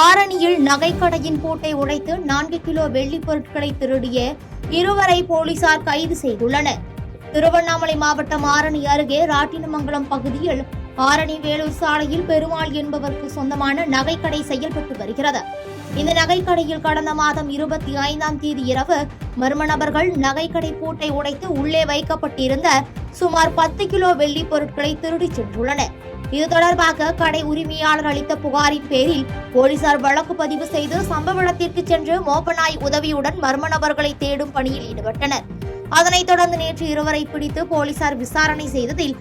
ஆரணியில் நகைக்கடையின் பூட்டை உடைத்து 4 கிலோ வெள்ளி பொருட்களை திருடிய இருவரை போலீசார் கைது செய்துள்ளனர். திருவண்ணாமலை மாவட்டம் ஆரணி அருகே ராட்டினமங்கலம் பகுதியில் ஆரணி வேலூர் சாலையில் பெருமாள் என்பவருக்கு சொந்தமான நகைக்கடை செயல்பட்டு வருகிறது. இந்த நகைக்கடையில் கடந்த மாதம் 25ஆம் தேதி இரவு மர்ம நபர்கள் நகைக்கடை பூட்டை உடைத்து உள்ளே வைக்கப்பட்டிருந்த சுமார் 10 கிலோ வெள்ளி பொருட்களை திருடிச் சென்றுள்ளனர். இது தொடர்பாக கடை உரிமையாளர் அளித்த புகாரின் பேரில் போலீசார் வழக்கு பதிவு செய்து சம்பவ இடத்திற்கு சென்று மோப்பநாய் உதவியுடன் மர்ம நபர்களை தேடும் பணியில் ஈடுபட்டனர். அதனைத் தொடர்ந்து நேற்று இருவரை பிடித்து போலீசார் விசாரணை செய்ததில்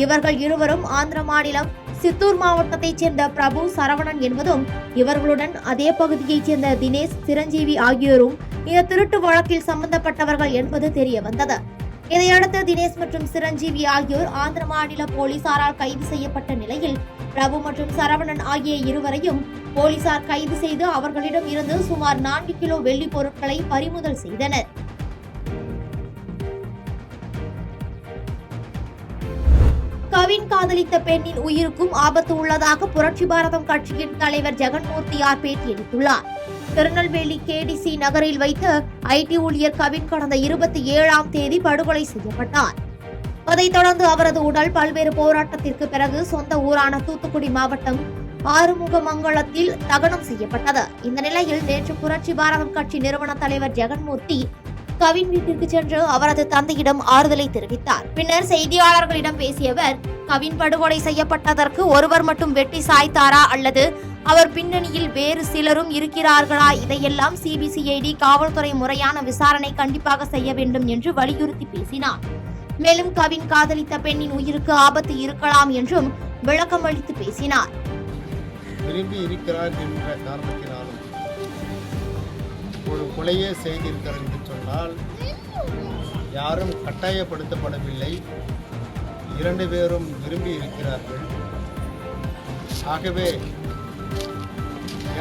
இவர்கள் இருவரும் ஆந்திர மாநிலம் சித்தூர் மாவட்டத்தைச் சேர்ந்த பிரபு, சரவணன் என்பதும் இவர்களுடன் அதே பகுதியைச் சேர்ந்த தினேஷ், சிரஞ்சீவி ஆகியோரும் இந்த திருட்டு வழக்கில் சம்பந்தப்பட்டவர்கள் என்பது தெரிய வந்தது. இதையடுத்து தினேஷ் மற்றும் சிரஞ்சீவி ஆகியோர் ஆந்திர மாநில போலீசாரால் கைது செய்யப்பட்ட நிலையில் பிரபு மற்றும் சரவணன் ஆகிய இருவரையும் போலீசார் கைது செய்து அவர்களிடம் இருந்து சுமார் 4 கிலோ வெள்ளி பொருட்களை பறிமுதல் செய்தனர். கவின் காதலித்த பெண்ணின் உயிருக்கும் ஆபத்து உள்ளதாக புரட்சி பாரதம் கட்சியின் தலைவர் ஜெகன்மூர்த்தியார் பேட்டியளித்துள்ளார். திருநெல்வேலி கேடிசி நகரில் வைத்து ஐடி ஊழியர் கவின் கடந்த 27ஆம் தேதி படுகொலை செய்யப்பட்டார். அதைத் தொடர்ந்து அவரது உடல் பல்வேறு போராட்டத்திற்கு பிறகு சொந்த ஊரான தூத்துக்குடி மாவட்டம் ஆறுமுகமங்கலத்தில் தகனம் செய்யப்பட்டது. இந்த நிலையில் நேற்று புரட்சி பாரதம் கட்சி நிறுவன தலைவர் ஜெகன்மூர்த்தி கவின் வீட்டிற்கு சென்று அவரது தந்தையிடம் ஆறுதலை தெரிவித்தார். பின்னர் செய்தியாளர்களிடம் பேசிய அவர், கவின் படுகொலை செய்யப்பட்டதற்கு ஒருவர் மட்டும் வெட்டி சாய்த்தாரா அல்லது அவர் பின்னணியில் வேறு சிலரும் இருக்கிறார்களா? இதையெல்லாம் சிபிசிஐடி காவல்துறை முறையான விசாரணை கண்டிப்பாக செய்ய வேண்டும் என்று வலியுறுத்தி பேசினார். மேலும் கவின் காதலித்த பெண்ணின் உயிருக்கு ஆபத்து இருக்கலாம் என்றும் விளக்கம் அளித்து பேசினார். விரும்பி இருக்கிறார் என்ற காரணத்தினாலும் ஒரு கொலையே செய்திருக்கிறார் என்று சொன்னால் யாரும் கட்டாயப்படுத்தப்படவில்லை. 2 பேரும் விரும்பி இருக்கிறார்கள். ஆகவே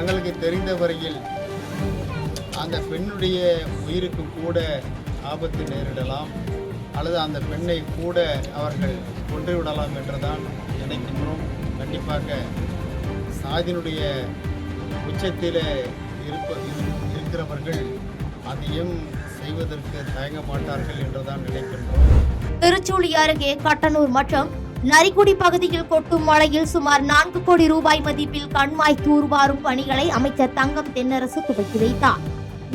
எங்களுக்கு தெரிந்த வரையில் அந்த பெண்ணுடைய உயிருக்கு கூட ஆபத்து நேரிடலாம் அல்லது அந்த பெண்ணை கூட அவர்கள் கொன்றுவிடலாம் என்றுதான் நினைக்கின்றோம். கண்டிப்பாக சாதியினுடைய உச்சத்தில் இருக்கிறவர்கள் அதையும் செய்வதற்கு தயங்க மாட்டார்கள் என்றுதான் நினைக்கின்றோம். திருச்சூழி அருகே கட்டனூர் மற்றும் நரிக்குடி பகுதியில் கொட்டும் மழையில் சுமார் 4 கோடி ரூபாய் மதிப்பில் கண்மாய் தூர்வாரும் பணிகளை அமைச்சர் தங்கம் தென்னரசு துவக்கி வைத்தார்.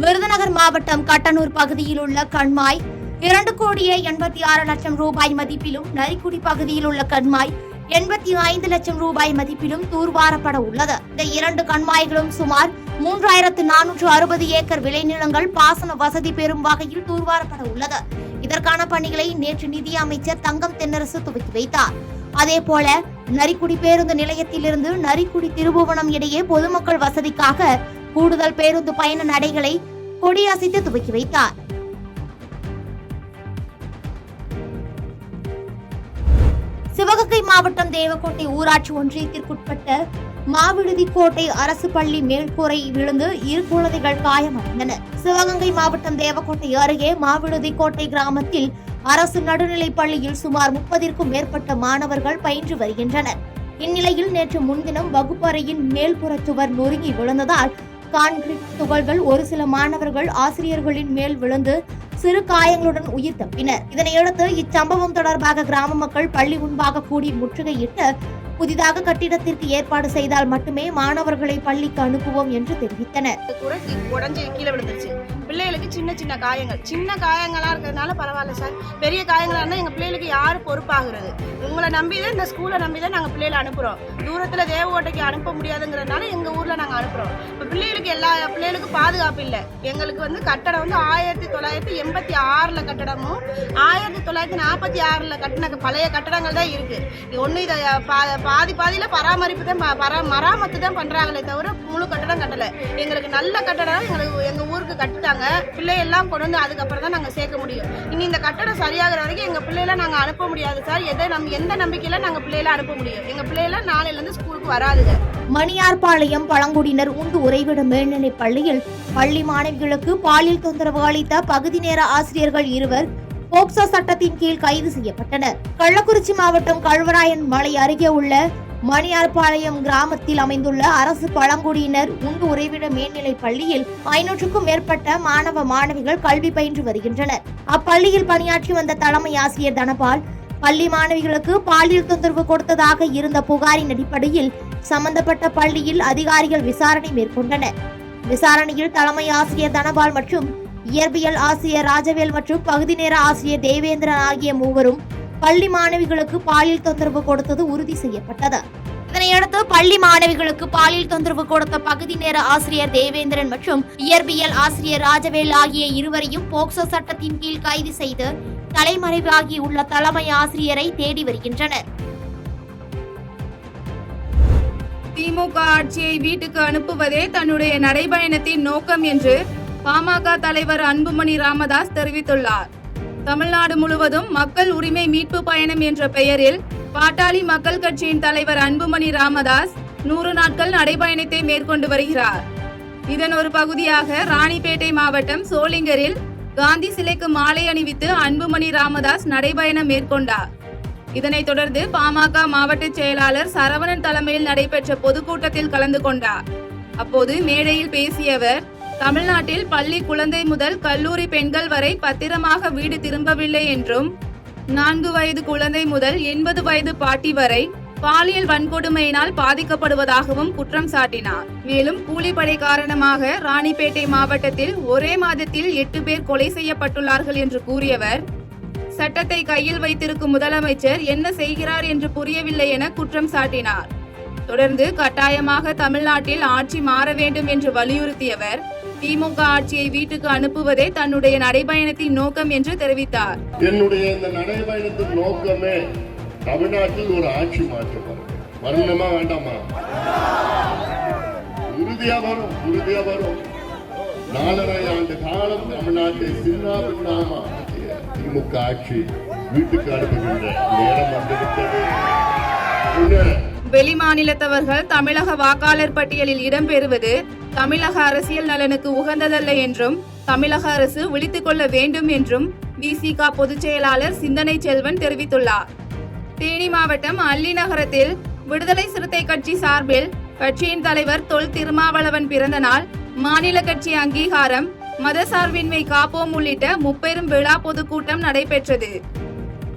விருதுநகர் மாவட்டம் கட்டனூர் பகுதியில் உள்ள கண்மாய் 2 கோடியே 86 லட்சம் ரூபாய் மதிப்பிலும், நரிக்குடி பகுதியில் உள்ள கண்மாய் 85 லட்சம் ரூபாய் மதிப்பிலும் தூர்வாரப்பட உள்ளது. இந்த 2 கண்மாய்களும் சுமார் 3460 ஏக்கர் விளைநிலங்கள் பாசன வசதி பெறும் வகையில் தூர்வாரப்பட உள்ளது. இதற்கான பணிகளை நேற்று நிதி அமைச்சர் தங்கம் தென்னரசு துவக்கி வைத்தார். அதேபோல நரிக்குடி பேருந்து நிலையத்திலிருந்து நரிக்குடி திருபுவனம் இடையே பொதுமக்கள் வசதிக்காக கூடுதல் பேருந்து பயண நடைகளை கொடியசைத்து துவக்கி வைத்தார். சிவகங்கை மாவட்டம் தேவக்கோட்டை ஊராட்சி ஒன்றியத்திற்குட்பட்ட மாவிடுதிக்கோட்டை அரசு பள்ளி மேல்கூரை விழுந்து 2 குழந்தைகள் காயமடைந்தனர். சிவகங்கை மாவட்டம் தேவக்கோட்டை அருகே மாவிடுதிக்கோட்டை கிராமத்தில் அரசு நடுநிலைப் பள்ளியில் சுமார் 30ற்கும் மேற்பட்ட மாணவர்கள் பயின்று வருகின்றனர். இந்நிலையில் நேற்று முன்தினம் வகுப்பறையின் மேல்புற சுவர் நொறுங்கி விழுந்ததால் கான்கிரீட் துகள்கள் ஒரு சில மாணவர்கள் ஆசிரியர்களின் மேல் விழுந்து சிறு காயங்களுடன் உயிர் தப்பினர். இதனையடுத்து இச்சம்பவம் தொடர்பாக கிராம மக்கள் பள்ளி முன்பாக கூடி முற்றுகையிட்டு புதிதாக கட்டிடத்திற்கு ஏற்பாடு செய்தால் மட்டுமே மாணவர்களை பள்ளிக்கு அனுப்புவோம் என்று தெரிவித்தனர். உடஞ்சி கீழே விழுந்துருச்சு. பிள்ளைகளுக்கு சின்ன காயங்கள், சின்ன காயங்களா இருக்கிறதுனால பரவாயில்ல சார். பெரிய காயங்களா இருந்தா எங்க பிள்ளைகளுக்கு யாரு பொறுப்பாகிறது? உங்களை நம்பிதான், இந்த ஸ்கூலை நம்பிதான் நாங்க பிள்ளைகளை அனுப்புறோம். தூரத்துல தேவகோட்டைக்கு அனுப்ப முடியாதுங்கிறதுனால எங்க ஊர்ல நாங்க அனுப்புறோம். இப்ப பிள்ளைகளுக்கு எல்லா பிள்ளைகளுக்கும் பாதுகாப்பு இல்லை. எங்களுக்கு கட்டடம் 1986 கட்டடமும் 1946 கட்டின பழைய கட்டடங்கள் தான் இருக்கு. ஒண்ணு இதை பாதியில பராமரிப்பு தான் மராமத்து தான் பண்றாங்களே தவிர முழு கட்டடம் கட்டல. எங்களுக்கு நல்ல கட்டடம் எங்க ஊருக்கு கட்டிட்டாங்க. பிள்ளை எல்லாம் கொண்டு வந்து அதுக்கப்புறம் தான் நாங்க சேர்க்க முடியும். இனி இந்த கட்டடம் சரியாகிற வரைக்கும் எங்க பிள்ளைகளை நாங்க அனுப்ப முடியாது சார். எந்த நம்பிக்கையில நாங்க பிள்ளைகளை அனுப்ப முடியும்? எங்க பிள்ளைகளை நாளையில இருந்து ஸ்கூலுக்கு வராதுங்க. மணியார்பாளையம் பழங்குடியினர் உண்டு உறைவிட மேல்நிலைப் பள்ளியில் பள்ளி மாணவிகளுக்கு பாலியல் தொந்தரவு அளித்த பகுதி நேர ஆசிரியர்கள் 2 போக்சோ சட்டத்தின் கீழ் கைது செய்யப்பட்டனர். கள்ளக்குறிச்சி மாவட்டம் கல்வராயன் மலை அருகே உள்ள மணியார்பாளையம் கிராமத்தில் அமைந்துள்ள அரசு பழங்குடியினர் உண்டு உறைவிட மேல்நிலைப் பள்ளியில் 500க்கும் மேற்பட்ட மாணவ மாணவிகள் கல்வி பயின்று வருகின்றனர். அப்பள்ளியில் பணியாற்றி வந்த தலைமை ஆசிரியர் தனபால் பள்ளி மாணவிகளுக்கு பாலியல் தொந்தரவு கொடுத்ததாக இருந்த புகாரின் அடிப்படையில் சம்பந்தப்பட்ட பள்ளியில் அதிகாரிகள் விசாரணை மேற்கொண்டனர். விசாரணையில் தலைமை ஆசிரியர் தனபால் மற்றும் இயற்பியல் ஆசிரியர் ராஜவேல் மற்றும் பகுதி நேர ஆசிரியர் தேவேந்திரன் ஆகிய மூவரும் பள்ளி மாணவிகளுக்கு பாலியல் தொந்தரவு கொடுத்தது உறுதி செய்யப்பட்டது. இதனையடுத்து பள்ளி மாணவிகளுக்கு பாலியல் தொந்தரவு கொடுத்த பகுதி நேர ஆசிரியர் தேவேந்திரன் மற்றும் இயற்பியல் ஆசிரியர் ராஜவேல் ஆகிய இருவரையும் போக்சோ சட்டத்தின் கீழ் கைது செய்து தலைமறைவாகியுள்ள தலைமை ஆசிரியரை தேடி வருகின்றனர். திமுக ஆட்சியை வீட்டுக்கு அனுப்புவதே தன்னுடைய நடைபயணத்தின் நோக்கம் என்று பாமக தலைவர் அன்புமணி ராமதாஸ் தெரிவித்துள்ளார். தமிழ்நாடு முழுவதும் மக்கள் உரிமை மீட்பு பயணம் என்ற பெயரில் பாட்டாளி மக்கள் கட்சியின் தலைவர் அன்புமணி ராமதாஸ் 100 நாட்கள் நடைபயணத்தை மேற்கொண்டு வருகிறார். இதன் ஒரு பகுதியாக ராணிப்பேட்டை மாவட்டம் சோளிங்கரில் காந்தி சிலைக்கு மாலை அணிவித்து அன்புமணி ராமதாஸ் நடைபயணம் மேற்கொண்டார். இதனைத் தொடர்ந்து பாமக மாவட்ட செயலாளர் சரவணன் தலைமையில் நடைபெற்ற பொதுக்கூட்டத்தில் கலந்து கொண்டார். அப்போது மேடையில் பேசிய அவர், தமிழ்நாட்டில் பள்ளி குழந்தை முதல் கல்லூரி பெண்கள் வரை பத்திரமாக வீடு திரும்பவில்லை என்றும் 4 வயது குழந்தை முதல் 80 வயது பாட்டி வரை பாலியல் வன்கொடுமையினால் பாதிக்கப்படுவதாகவும் குற்றம் சாட்டினார். மேலும் கூலிப்படை காரணமாக ராணிப்பேட்டை மாவட்டத்தில் ஒரே மாதத்தில் 8 பேர் கொலை செய்யப்பட்டுள்ளார்கள் என்று கூறியவர், சட்டத்தை கையில் வைத்திருக்கும் முதலமைச்சர் என்ன செய்கிறார் என்று புரியவில்லை என குற்றம் சாட்டினார். தொடர்ந்து கட்டாயமாக தமிழ்நாட்டில் ஆட்சி மாற வேண்டும் என்று வலியுறுத்தியவர், திமுக ஆட்சியை வீட்டுக்கு அனுப்புவதே தன்னுடைய நடைபயணத்தின் நோக்கம் என்று தெரிவித்தார். என்னுடைய இந்த நடைபயணத்தின் நோக்கமே தமிழ்நாட்டில் ஒரு ஆட்சி மாற்றம் வரணுமா வேண்டாமா? உறுதியா வரும். 4.5 ஆண்டு காலம் தமிழ்நாட்டை சின்னாபின்னமா திமுக ஆட்சி வீட்டுக்கு அனுப்புகின்ற நேரம் வந்துவிட்டது. வெளிமாநிலத்தவர்கள் தமிழக வாக்காளர் பட்டியலில் இடம்பெறுவது தமிழக அரசியல் நலனுக்கு உகந்ததல்ல என்றும் தமிழக அரசு விழித்துக் கொள்ள வேண்டும் என்றும் விசிக பொதுச் செயலாளர் சிந்தனை செல்வன் தெரிவித்துள்ளார். தேனி மாவட்டம் அல்லி நகரத்தில் விடுதலை சிறுத்தை கட்சி சார்பில் கட்சியின் தலைவர் தொல் திருமாவளவன் பிறந்த நாள், மாநில கட்சி அங்கீகாரம், மதசார்பின்மை காப்போம் உள்ளிட்ட முப்பெரும் விழா பொதுக்கூட்டம் நடைபெற்றது.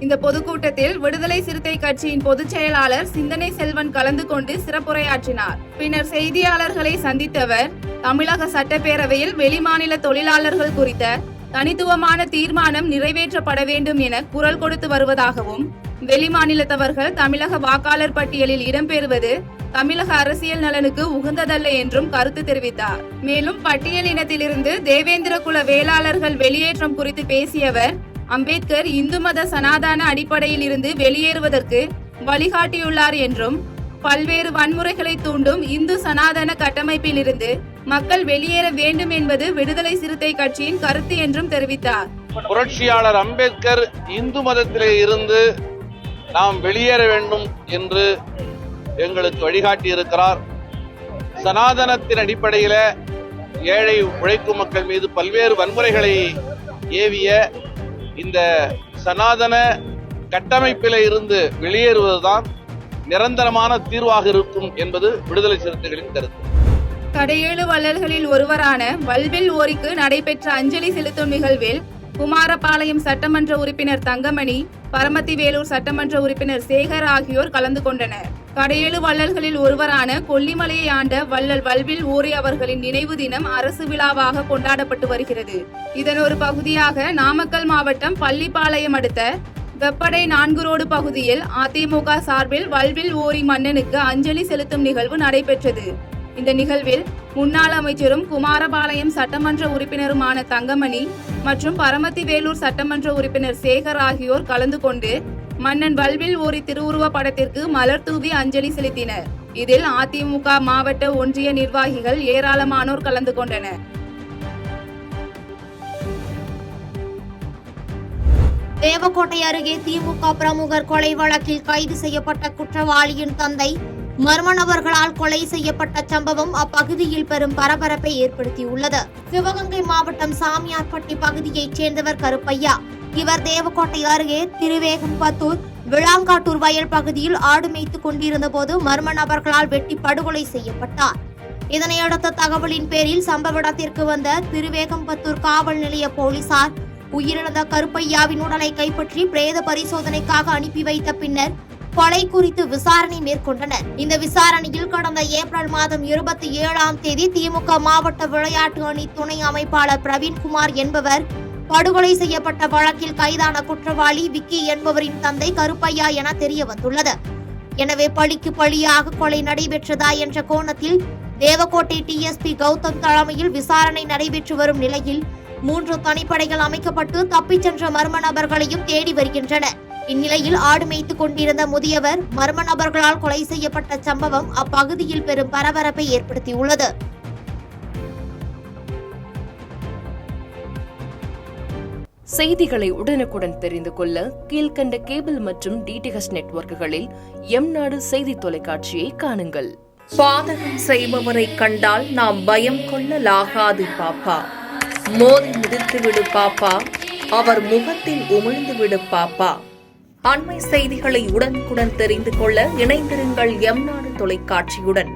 இந்த பொதுக்கூட்டத்தில் விடுதலை சிறுத்தை கட்சியின் பொதுச் செயலாளர் சிந்தனை செல்வன் கலந்து கொண்டு சிறப்புரையாற்றினார். பின்னர் செய்தியாளர்களை சந்தித்தவர், தமிழக சட்டப்பேரவையில் வெளிமாநில தொழிலாளர்கள் குறித்த தனித்துவமான தீர்மானம் நிறைவேற்றப்பட வேண்டும் என குரல் கொடுத்து வருவதாகவும், வெளிமாநிலத்தவர்கள் தமிழக வாக்காளர் பட்டியலில் இடம்பெறுவது தமிழக அரசியல் நலனுக்கு உகந்ததல்ல என்றும் கருத்து தெரிவித்தார். மேலும் பட்டியல் இனத்திலிருந்து தேவேந்திர குல வேளாளர்கள் வெளியேற்றம் குறித்து பேசியவர், அம்பேத்கர் இந்து மத சனாதன அடிப்படையில் இருந்து வெளியேறுவதற்கு வழிகாட்டியுள்ளார் என்றும், பல்வேறு வன்முறைகளை தூண்டும் இந்து சனாதன கட்டமைப்பில் இருந்து மக்கள் வெளியேற வேண்டும் என்பது விடுதலை சிறுத்தை கட்சியின் கருத்து என்றும் தெரிவித்தார். புரட்சியாளர் அம்பேத்கர் இந்து மதத்திலே இருந்து நாம் வெளியேற வேண்டும் என்று எங்களுக்கு வழிகாட்டி இருக்கிறார். சனாதனத்தின் அடிப்படையில் ஏழை உழைக்கும் மக்கள் மீது பல்வேறு வன்முறைகளை ஏவிய இந்த சனாதன கட்டமைப்பில் இருந்து வெளியேறுவதுதான் நிரந்தரமான தீர்வாக இருக்கும் என்பது விடுதலை சிறுத்தைகளின் கருத்து. கடையேழு வள்ளல்களில் ஒருவரான வல்வில் ஓரிக்கு நடைபெற்ற அஞ்சலி செலுத்தும் நிகழ்வில் குமாரபாளையம் சட்டமன்ற உறுப்பினர் தங்கமணி, பரமத்தி வேலூர் சட்டமன்ற உறுப்பினர் சேகர் ஆகியோர் கலந்து கொண்டனர். கடையேழு வள்ளல்களில் ஒருவரான கொல்லிமலையை ஆண்ட வள்ளல் வல்வில் ஓரி அவர்களின் நினைவு தினம் அரசு விழாவாக கொண்டாடப்பட்டு வருகிறது. இதன் ஒரு பகுதியாக நாமக்கல் மாவட்டம் பள்ளிப்பாளையம் அடுத்த வெப்படை 4 ரோடு பகுதியில் அதிமுக சார்பில் வல்வில் ஓரி மன்னனுக்கு அஞ்சலி செலுத்தும் நிகழ்வு நடைபெற்றது. இந்த நிகழ்வில் முன்னாள் அமைச்சரும் குமாரபாளையம் சட்டமன்ற உறுப்பினருமான தங்கமணி மற்றும் பரமத்தி வேலூர் சட்டமன்ற உறுப்பினர் சேகர் ஆகியோர் கலந்து கொண்டு மன்னன் வல்வில் ஓரி திருவுருவ படத்திற்கு மலர் தூவி அஞ்சலி செலுத்தினர். இதில் அதிமுக மாவட்ட ஒன்றிய நிர்வாகிகள் ஏராளமானோர் கலந்து கொண்டனர். தேவக்கோட்டை அருகே திமுக பிரமுகர் கொலை வழக்கில் கைது செய்யப்பட்ட குற்றவாளியின் தந்தை மர்ம நபர்களால் கொலை செய்யப்பட்ட சம்பவம் அப்பகுதியில் பெரும் பரபரப்பை ஏற்படுத்தியுள்ளது. சிவகங்கை மாவட்டம் சாமியார்பட்டி பகுதியைச் சேர்ந்தவர் கருப்பையா. இவர் தேவக்கோட்டை அருகே திருவேகம்பத்தூர் விளாங்காட்டூர் வயல் பகுதியில் ஆடு மேய்த்துக் கொண்டிருந்த போது மர்ம நபர்களால் வெட்டி படுகொலை செய்யப்பட்டார். இதனையடுத்த தகவலின் பேரில் சம்பவ இடத்திற்கு வந்த திருவேகம்பத்தூர் காவல் நிலைய போலீசார் உயிரிழந்த கருப்பையாவின் உடலை கைப்பற்றி பிரேத பரிசோதனைக்காக அனுப்பி வைத்த பின்னர் கொலை குறித்து விசாரணை மேற்கொண்டனர். இந்த விசாரணையில் கடந்த ஏப்ரல் மாதம் 27ஆம் தேதி திமுக மாவட்ட விளையாட்டு அணி துணை அமைப்பாளர் பிரவீன்குமார் என்பவர் படுகொலை செய்யப்பட்ட வழக்கில் கைதான குற்றவாளி விக்கி என்பவரின் தந்தை கருப்பையா என தெரிய வந்துள்ளது. எனவே பழிக்கு பழியாக கொலை நடைபெற்றதா என்ற கோணத்தில் தேவக்கோட்டை டிஎஸ்பி கௌதம் தலைமையில் விசாரணை நடைபெற்று வரும் நிலையில் 3 தனிப்படைகள் அமைக்கப்பட்டு தப்பிச் சென்ற மர்ம நபர்களையும் தேடி வருகின்றனர். இந்நிலையில் ஆடு மேய்த்துக் கொண்டிருந்த முதியவர் மர்ம நபர்களால் கொலை செய்யப்பட்ட சம்பவம் அப்பகுதியில் பெரும் பரபரப்பை ஏற்படுத்தியுள்ளது. செய்திகளை உடனுக்குடன் தெரிந்து கொள்ள கீழ்கண்ட கேபிள் மற்றும் டிடிஎச் நெட்வொர்க்குகளில் எம்நாடு செய்தி தொலைக்காட்சியை காணுங்கள். பாதகம் செய்பவரை கண்டால் நாம் பயம் கொள்ளலாகாது பாப்பா. மோதி மிதித்து விடு பாப்பா, அவர் முகத்தில் உமிழ்ந்து விடு பாப்பா. அண்மை செய்திகளை உடனுக்குடன் தெரிந்து கொள்ள இணைந்திருங்கள் எம்நாடு தொலைக்காட்சியுடன்.